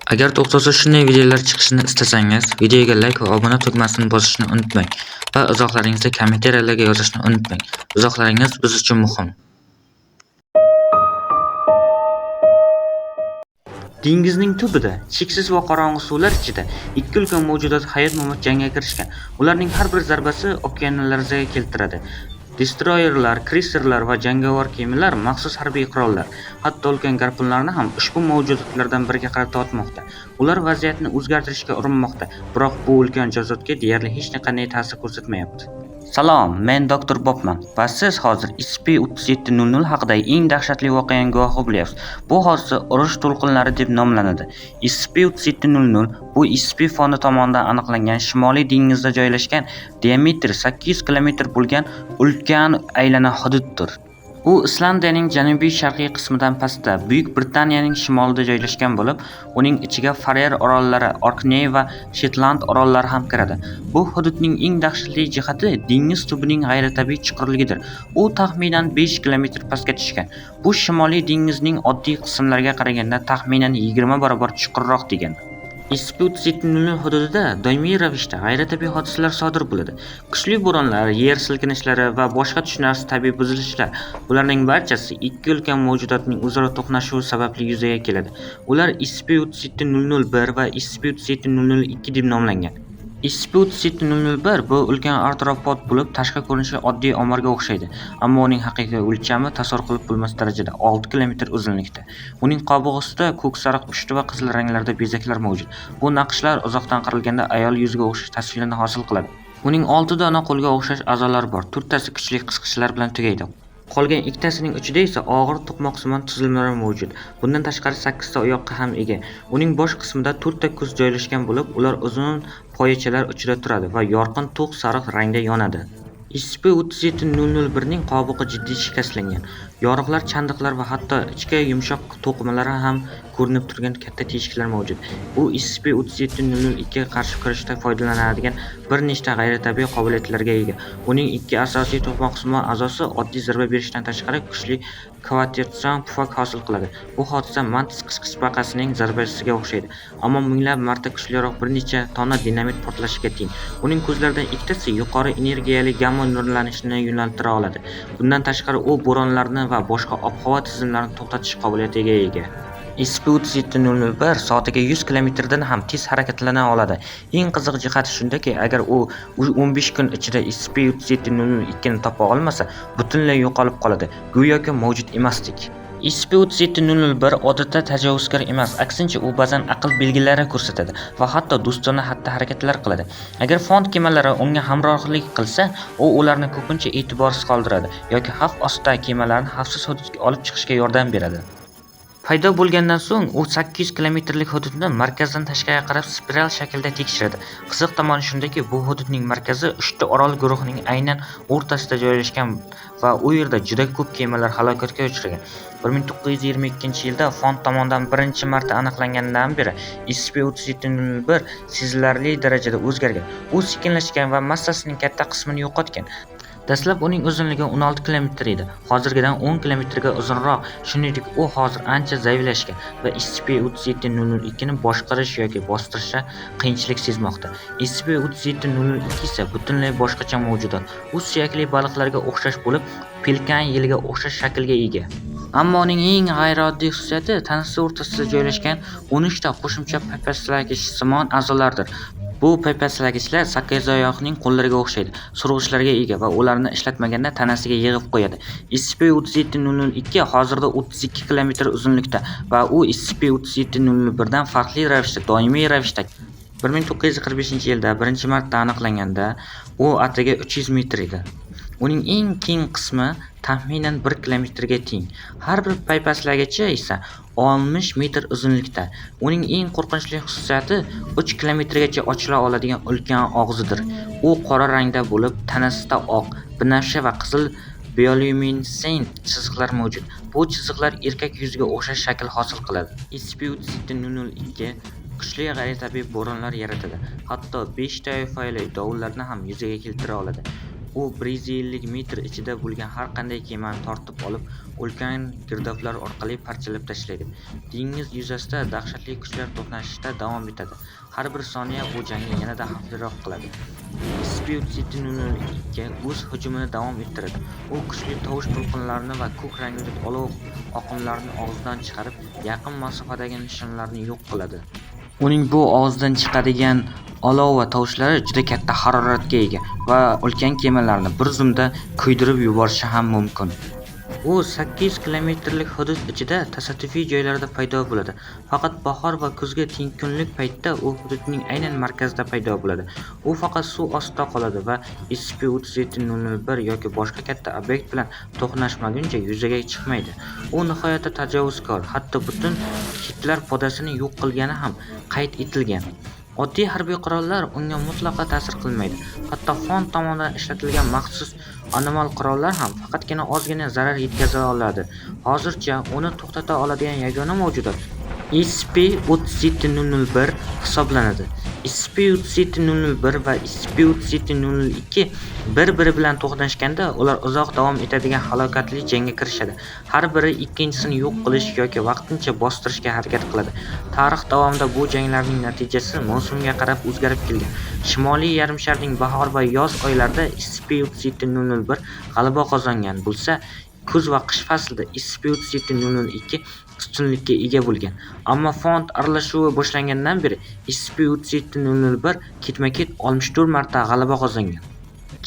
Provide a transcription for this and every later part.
Agar to'xtasa shunday videolar chiqishini istasangiz, videoga like va obuna tugmasini bosishni unutmang va izohlaringizni kommentariyalarga yozishni unutmang. Izohlaringiz biz uchun muhim. Dengizning tubida, cheksiz va qorong'u suvlar ichida ikki ulkan mavjudot hayot-mamot jangga kirishgan. Ularning har bir zarbasi okeanni larzaga keltiradi. Destroyerlar, kreyserlar va jangovar kemalar, maxsus harbiy qurollar, hatto ulkan garpunlarni ham ushbu mavjudotlardan biriga qarata otmoqda. Ular vaziyatni o'zgartirishga urinmoqda, biroq bu ulkan jonzotga deyarli hech qanday ta'sir ko'rsatmayapti. Salom, men Dr. Bobman va siz hozir SCP-3700 haqidagi eng dahshatli voqeaning guvohi bo'lyapsiz. Bu hodisa urush to'lqinlari deb nomlanadi. SCP-3700 bu SCP fondi tomonidan aniqlangan Shimoliy dengizda joylashgan diametri 800 km bo'lgan ulkan aylana hududdir. U Islandiyaning janubiy-sharqiy qismidan pastda, Buyuk Britaniyaning shimolida joylashgan bo'lib, uning ichiga Farer orollari, Orkney va Shetland orollari ham kiradi. Bu hududning eng dahshatli jihati dengiz tubining g'ayritabiiy chuqurligidir. U taxminan 5 km pastga tushgan. Bu Shimoliy dengizning oddiy qismlariga qaraganda taxminan 20 barobar chuqurroq degani. SCP-3700 hududida doimiy ravishda g'ayritabiiy hodisalar sodir bo'ladi. Kuchli bo'ronlar, yer silkinishlari va boshqa tushunarsiz tabiiy buzilishlar. Bularning barchasi ikki ulkan mavjudotning o'zaro to'qnashuvi sababli yuzaga keladi. Ular SCP-3701 va SCP-3702 deb nomlangan. SCP-3701 bu ulkan artropod bo'lib, tashqi ko'rinishi oddiy omarga o'xshaydi, ammo uning haqiqiy o'lchami tasavvur qilib bo'lmas darajada 6 km uzunlikda. Uning qobig'i ustida ko'k, sariq, pushti va qizil ranglarda bezaklar mavjud. Bu naqshlar uzoqdan qaralganda ayol yuziga o'xshash tasvirni hosil qiladi. Uning 6 dona qo'lga o'xshash a'zolari bor. To'rttasi kuchli qisqichlar bilan tugaydi. Qolgan ikkitasining uchida esa og'ir to'qmoqsimon tuzilmalar mavjud. Bundan tashqari 8 ta oyoqqa ham ega. Uning bosh qismida 4 ta ko'z joylashgan bo'lib, ular uzun poyachalar uchida turadi va yorqin to'q sariq rangda yonadi. SCP-3701 ning qobig'i jiddiy shikastlangan. Yoriqlar, chandiqlar va hatto ichki yumshoq to'qimalari ham ko'rinib turgan katta teshiklar mavjud. U SCP-3702 ga qarshi kurashda foydalanadigan bir nechta g'ayritabiiy qobiliyatlarga ega. Uning ikki asosiy to'qmoqsimon a'zosi oddiy zarba berishdan tashqari kuchli kovertsion pufak hosil qiladi. Bu hodisa mantis qisqichbaqasining zarbasiga o'xshaydi, ammo minglab marta kuchliroq bir necha tonna dinamit portlashiga teng. Uning ko'zlaridan ikkitasi yuqori energiyali gamma nurlanishni yo'naltira oladi. Bundan tashqari u bo'ronlarni va boshqa ob-havo tizimlarini to'xtatish qobiliyatiga ega. SCP-3701 soatiga 100 km dan ham tez harakatlana oladi. Eng qiziq jihati shundaki, agar u 15 kun ichida SCP-3702 ni topa olmasa, butunlay yo'qolib qoladi, go'yoki mavjud emasdek. SCP-3701 odatda tajovuzkor emas, aksincha u ba'zan aql belgilari ko'rsatadi va hatto do'stona xatti-harakatlar qiladi. Agar fond kemalari unga hamrohlik qilsa, u ularni ko'pincha e'tiborsiz qoldiradi yoki xavf ostidagi kemalarni xavfsiz hududga olib chiqishga yordam beradi. Paydo bo'lgandan so'ng u 800 kilometrlik hududni markazdan tashqariga qarab spiral shaklda tekshiradi. Qiziq tomoni shundaki, bu hududning markazi 3 ta orol guruhining aynan o'rtasida joylashgan va u yerda juda ko'p kemalar halokatga uchragan. 1922-yilda fond tomonidan birinchi marta aniqlanganidan beri SCP-3701 sezilarli darajada o'zgargan. U sekinlashgan va massasining katta qismini yo'qotgan. Dastlab uning uzunligi 16 km edi, hozirgidan 10 km ga uzunroq. Shuningdek, u hozir ancha zaiflashgan va SCP-3702 ni boshqarish yoki bostirishda qiyinchilik sezmoqda. SCP-3702 esa butunlay boshqacha mavjudot. U suyakli baliqlarga o'xshash bo'lib, pelikan yiliga o'xshash shaklga ega. Ammo uning eng g'ayrioddiy xususiyati tanasi o'rtasida joylashgan 13 ta qo'shimcha paypaslagich-simon a'zolardir. Bu paypaslagichlar sakkizoyoqning qo'llariga o'xshaydi, surg'ichlarga ega va ularni ishlatmaganda tanasiga yig'ib qo'yadi. SCP-3702 hozirda 32 km uzunlikda va u SCP-3701 dan farqli ravishda, doimiy ravishda 1945-yilda birinchi marta aniqlanganda u atigi 300 metr edi. Uning eng keng qismi taxminan 1 km ga teng. Har bir paypaslagichi esa 60 metr uzunlikda. Uning eng qo'rqinchli xususiyati 3 km gacha ochila oladigan ulkan og'zidir. U qora rangda bo'lib, tanasida oq, binafsha va qizil bioluminescent chiziqlar mavjud. Bu chiziqlar erkak yuziga o'xshash shakl hosil qiladi. SCP-3702 kuchli g'ayritabiiy bo'ronlar yaratadi. Hatto 5 toifali dovullarni ham yuzaga keltira oladi. U 150 metr ichida bo'lgan har qanday kemani tortib olib, ulkan girdoblar orqali parchalab tashlaydi. Dengiz yuzasida dahshatli kuchlar to'qnashishda davom etadi. Har bir soniya bu jangni yanada xavfliroq qiladi. SCP-002 o'z hujumini davom ettiradi. U kuchli tovush to'lqinlarini va ko'k rangli olov oqimlarini og'zidan chiqarib, yaqin masofadagi nishonlarni yo'q qiladi. Uning bu og'zidan chiqadigan olov va tovushlari juda katta haroratga ega va ulkan kemalarni bir zumda kuydirib yuborishi ham mumkin. U 8 kilometrlik hudud ichida tasodifiy joylarda paydo bo'ladi. Faqat bahor va kuzgi tengkunlik paytda u hududning aynan markazida paydo bo'ladi. U faqat suv ostida qoladi va SCP-001 yoki boshqa katta obyekt bilan to'qnashmaguncha yuzaga chiqmaydi. U nihoyatda tajovuzkor, hatto butun kitlar podasini yo'q qilgani ham qayd etilgan. Oddiy harbiy qurollar unga mutlaqo ta'sir qilmaydi. Hatto fond tomonidan ishlatilgan maxsus anomal qurollar ham faqatgina ozgina zarar yetkaza oladi. Hozircha uni to'xtata oladigan yagona mavjudot SCP-001 hisoblanadi. SCP-001 va SCP-002 bir-biri bilan to'qnashganda ular uzoq davom etadigan halokatli jangga kirishadi. Har biri ikkinchisini yo'q qilish yoki vaqtincha bostirishga harakat qiladi. Tarix davomida bu janglarning natijasi mavsumga qarab o'zgarib kelgan. Shimoliy yarimsharning bahor va yoz oylarida SCP-001 g'alaba qozongan bo'lsa, kuz va qish faslida SCP-002 ustunlikka ega bo'lgan. Ammo fond aralashuvi boshlangandan beri SCP-001 ketma-ket 64 marta g'alaba qozongan.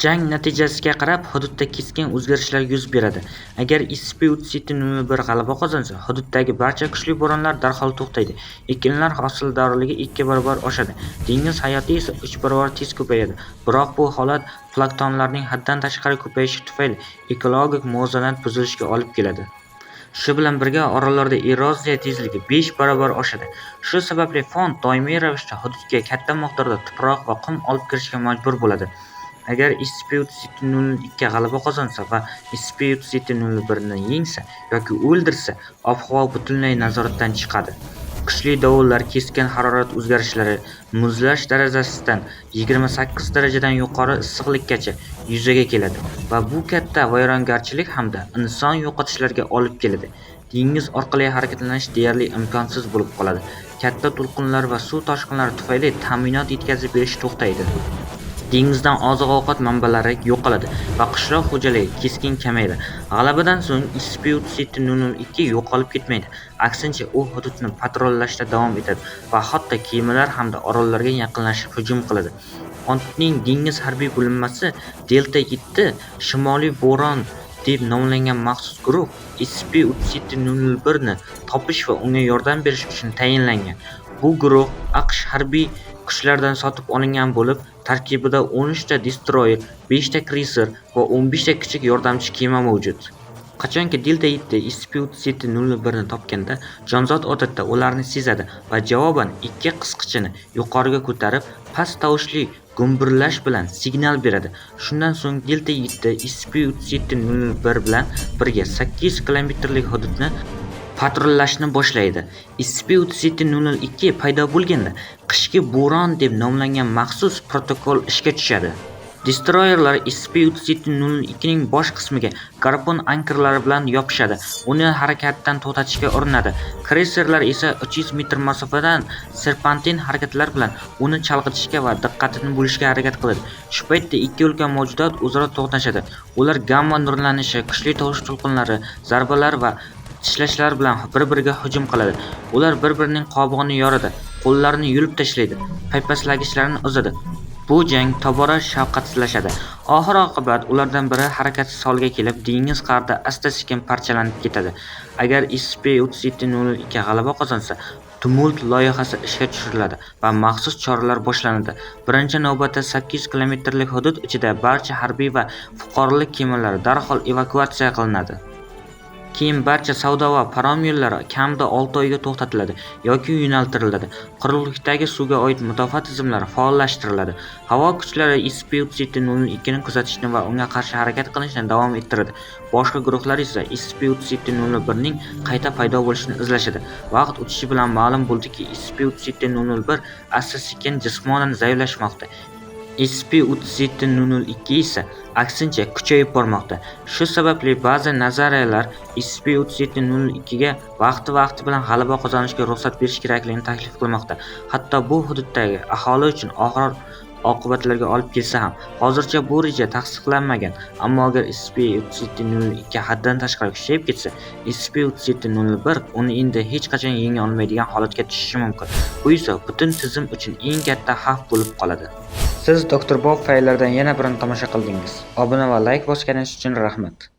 Jang natijasiga qarab hududda keskin o'zgarishlar yuz beradi. Agar SCP-001 g'alaba qozonsa, hududdagi barcha kuchli bo'ronlar darhol to'xtaydi. Ekinlar hosildorligi 2 barobar oshadi. Dengiz hayoti esa 3 barobar tez ko'payadi. Biroq bu holat planktonlarning haddan tashqari ko'payishi tufayli ekologik muvozanat buzilishiga olib keladi. Shu bilan birga orollarda eroziya tezligi 5 barobar oshadi. Shu sababli fond doimiy ravishda hududga katta miqdorda tuproq va qum olib kirishga majbur bo'ladi. Agar SCP-002 g'alaba qozonsa va SCP-001 ni yengsa yoki o'ldirsa, ob-havo butunlay nazoratdan chiqadi. Kuchli dovullar, keskin harorat o'zgarishlari, muzlash darajasidan 28 darajadan yuqori issiqlikkacha yuzaga keladi va bu katta vayrongarchilik hamda inson yo'qotishlarga olib keladi. Dengiz orqali harakatlanish deyarli imkonsiz bo'lib qoladi. Katta to'lqinlar va suv toshqinlari tufayli ta'minot yetkazib berish to'xtaydi. Dengizdan oziq-ovqat manbalari yo'qoladi va qishloq xo'jaligi keskin kamayadi. G'alabadan so'ng SCP-002 yo'qolib ketmaydi. Aksincha, u hududni patrullashda davom etadi va hatto kemalar hamda orollarga yaqinlashib hujum qiladi. Fondning dengiz harbiy bo'linmasi Delta 7 Shimoliy bo'ron deb nomlangan maxsus guruh SCP-001 ni topish va unga yordam berish uchun tayinlangan. Bu guruh AQSh harbiy kuchlaridan sotib olingan bo'lib, tarkibida 13 ta destroyer, 5 ta kriser va 15 ta kichik yordamchi kema mavjud. Qachonki Delta 7 SCP-001 ni topganda, jonzot odatda ularni sezadi va javoban 2 qisqichini yuqoriga ko'tarib, past tovushli gumburlash bilan signal beradi. Shundan so'ng Delta 7 SCP-001 bilan birga 8 kilometrlik hududni patrullashni boshlaydi. SCP-002 paydo bo'lganda qishki bo'ron deb nomlangan maxsus protokol ishga tushadi. Destroyerlar SCP-002 ning bosh qismiga garpun ankrlari bilan yopishadi, uni harakatdan to'xtatishga urinadi. Kriserlar esa 300 metr masofadan serpantin harakatlar bilan uni chalg'itishga va diqqatini bo'lishga harakat qiladi. Shu paytda ikki ulkan mavjudot o'zaro to'qnashadi. Ular gamma nurlanishi, kuchli tovush to'lqinlari, zarbalar va tishlashlar bilan bir-biriga hujum qiladi. Ular bir-birining qobig'ini yoradi, qo'llarini yulib tashlaydi, paypaslagichlarini uzadi. Bu jang tobora shafqatsizlashadi. Oxir-oqibat ulardan biri harakatsiz holga kelib, dengiz qa'rida asta-sekin parchalanib ketadi. Agar SCP-002 g'alaba qozonsa, tumult loyihasi ishga tushiriladi va maxsus choralar boshlanadi. Birinchi navbatda 8 kilometrlik hudud ichida barcha harbiy va fuqarolik kemalari darhol evakuatsiya qilinadi. Keyin barcha savdo va parom yo'llari kamida 6 oyga to'xtatiladi yoki yo'naltiriladi. Quruqlikdagi suvga oid mudofaa tizimlari faollashtiriladi. Havo kuchlari SCP-002 ni kuzatishni va unga qarshi harakat qilishni davom ettiradi. Boshqa guruhlar esa SCP-001 ning qayta paydo bo'lishini izlashadi. Vaqt o'tishi bilan ma'lum bo'ldiki, SCP-001 asta-sekin jismonan zaiflashmoqda. SCP-3702 esa aksincha kuchayib bormoqda. Shu sababli ba'zi nazariyalar SCP-3702 ga vaqti bilan g'alaba qozonishga ruxsat berish kerakligini taklif qilmoqda. Hatto bu hududdagi aholi uchun og'ir oqibatlarga olib kelsa ham. Hozircha bu reja tasdiqlanmagan, ammo agar SCP-3702 haddan tashqari kuchayib ketsa, SCP-3701 uni endi hech qachon yenga olmaydigan holatga tushishi mumkin. Bu esa butun tizim uchun eng katta xavf bo'lib qoladi. Siz Dr. Bob fayllardan yana birini tomosha qildingiz. Obuna va like bosganingiz uchun rahmat.